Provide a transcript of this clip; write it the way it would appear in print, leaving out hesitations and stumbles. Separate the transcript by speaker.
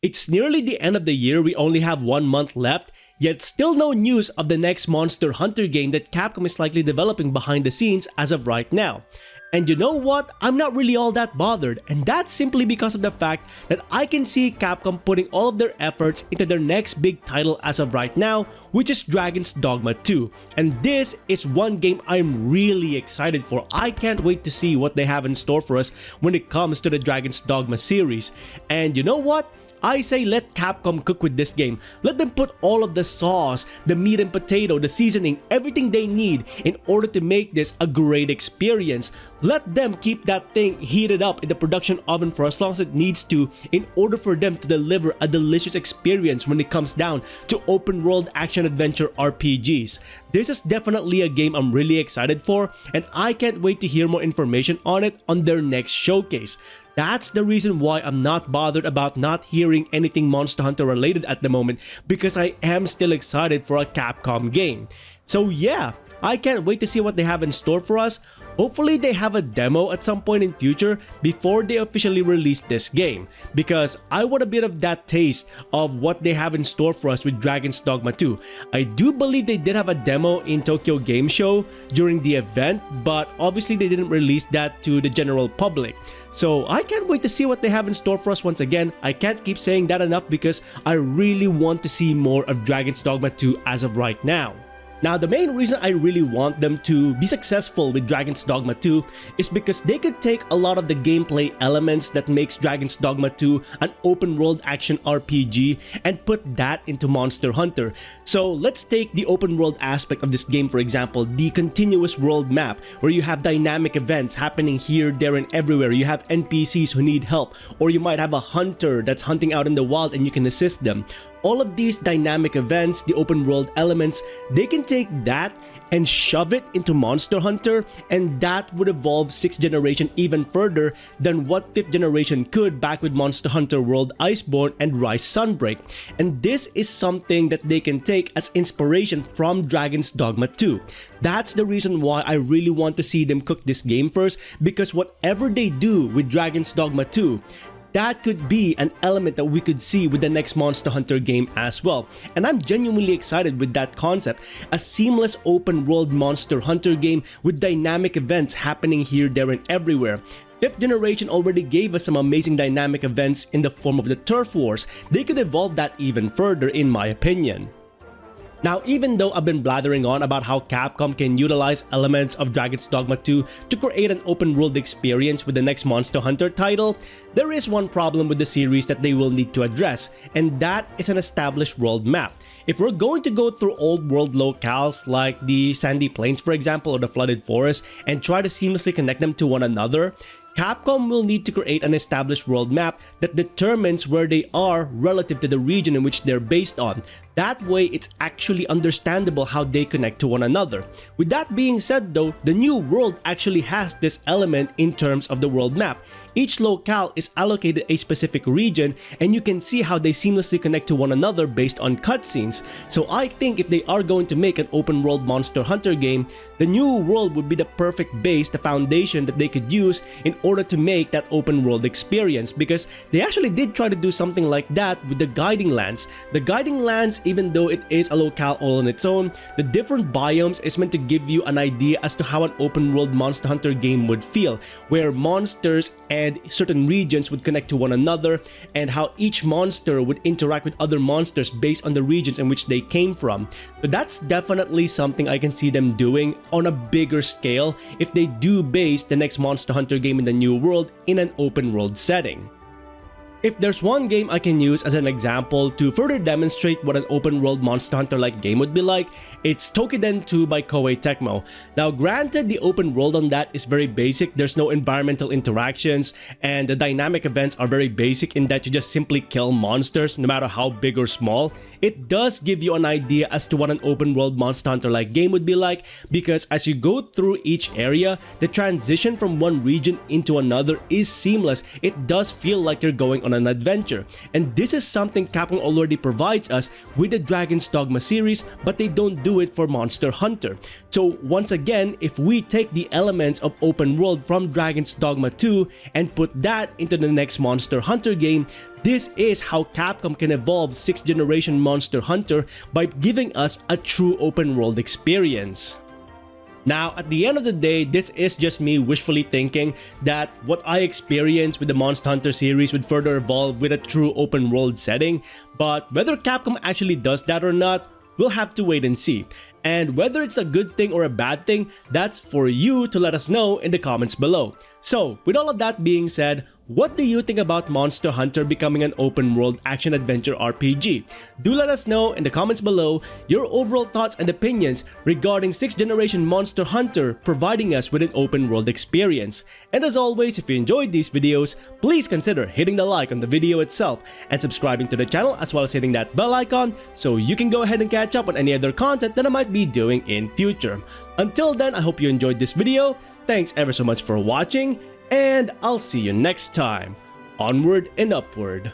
Speaker 1: It's nearly the end of the year, we only have 1 month left, yet still no news of the next Monster Hunter game that Capcom is likely developing behind the scenes as of right now. And you know what? I'm not really all that bothered, and that's simply because of the fact that I can see Capcom putting all of their efforts into their next big title as of right now, which is Dragon's Dogma 2. And this is one game I'm really excited for. I can't wait to see what they have in store for us when it comes to the Dragon's Dogma series. And you know what? I say let Capcom cook with this game. Let them put all of the sauce, the meat and potato, the seasoning, everything they need in order to make this a great experience. Let them keep that thing heated up in the production oven for as long as it needs to in order for them to deliver a delicious experience when it comes down to open world action adventure RPGs. This is definitely a game I'm really excited for, and I can't wait to hear more information on it on their next showcase. That's the reason why I'm not bothered about not hearing anything Monster Hunter related at the moment, because I am still excited for a Capcom game. So yeah, I can't wait to see what they have in store for us. Hopefully they have a demo at some point in future before they officially release this game, because I want a bit of that taste of what they have in store for us with Dragon's Dogma 2. I do believe they did have a demo in Tokyo Game Show during the event, but obviously they didn't release that to the general public. So I can't wait to see what they have in store for us once again. I can't keep saying that enough because I really want to see more of Dragon's Dogma 2 as of right now. Now, the main reason I really want them to be successful with Dragon's Dogma 2 is because they could take a lot of the gameplay elements that makes Dragon's Dogma 2 an open world action RPG and put that into Monster Hunter. So let's take the open world aspect of this game, for example, the continuous world map, where you have dynamic events happening here, there, and everywhere. You have NPCs who need help, or you might have a hunter that's hunting out in the wild and you can assist them. All of these dynamic events, the open world elements, they can take that and shove it into Monster Hunter, and that would evolve 6th generation even further than what 5th generation could back with Monster Hunter World Iceborne and Rise Sunbreak. And this is something that they can take as inspiration from Dragon's Dogma 2. That's the reason why I really want to see them cook this game first, because whatever they do with Dragon's Dogma 2, that could be an element that we could see with the next Monster Hunter game as well. And I'm genuinely excited with that concept. A seamless open world Monster Hunter game with dynamic events happening here, there, and everywhere. 5th generation already gave us some amazing dynamic events in the form of the Turf Wars. They could evolve that even further, in my opinion. Now, even though I've been blathering on about how Capcom can utilize elements of Dragon's Dogma 2 to create an open world experience with the next Monster Hunter title, there is one problem with the series that they will need to address, and that is an established world map. If we're going to go through old world locales like the Sandy Plains, for example, or the Flooded Forest, and try to seamlessly connect them to one another, Capcom will need to create an established world map that determines where they are relative to the region in which they're based on. That way, it's actually understandable how they connect to one another. With that being said though, the new world actually has this element in terms of the world map. Each locale is allocated a specific region, and you can see how they seamlessly connect to one another based on cutscenes. So I think if they are going to make an open world Monster Hunter game, the new world would be the perfect base, the foundation that they could use in order to make that open world experience, because they actually did try to do something like that with the Guiding Lands. The Guiding Lands, even though it is a locale all on its own, the different biomes is meant to give you an idea as to how an open world Monster Hunter game would feel, where monsters and certain regions would connect to one another, and how each monster would interact with other monsters based on the regions in which they came from. So that's definitely something I can see them doing on a bigger scale if they do base the next Monster Hunter game in the new world in an open world setting. If there's one game I can use as an example to further demonstrate what an open world Monster Hunter like game would be like, it's Tokiden 2 by Koei Tecmo. Now granted, the open world on that is very basic, there's no environmental interactions, and the dynamic events are very basic in that you just simply kill monsters no matter how big or small. It does give you an idea as to what an open world Monster Hunter like game would be like, because as you go through each area, the transition from one region into another is seamless. It does feel like you're going on on an adventure. And this is something Capcom already provides us with the Dragon's Dogma series, but they don't do it for Monster Hunter. So once again, if we take the elements of open world from Dragon's Dogma 2 and put that into the next Monster Hunter game, this is how Capcom can evolve 6th generation Monster Hunter by giving us a true open world experience. Now, at the end of the day, this is just me wishfully thinking that what I experienced with the Monster Hunter series would further evolve with a true open world setting, but whether Capcom actually does that or not, we'll have to wait and see. And whether it's a good thing or a bad thing, that's for you to let us know in the comments below. So, with all of that being said, what do you think about Monster Hunter becoming an open world action adventure RPG? Do let us know in the comments below your overall thoughts and opinions regarding 6th generation Monster Hunter providing us with an open world experience. And as always, if you enjoyed these videos, please consider hitting the like on the video itself and subscribing to the channel, as well as hitting that bell icon so you can go ahead and catch up on any other content that I might be doing in future. Until then, I hope you enjoyed this video. Thanks ever so much for watching, and I'll see you next time. Onward and upward.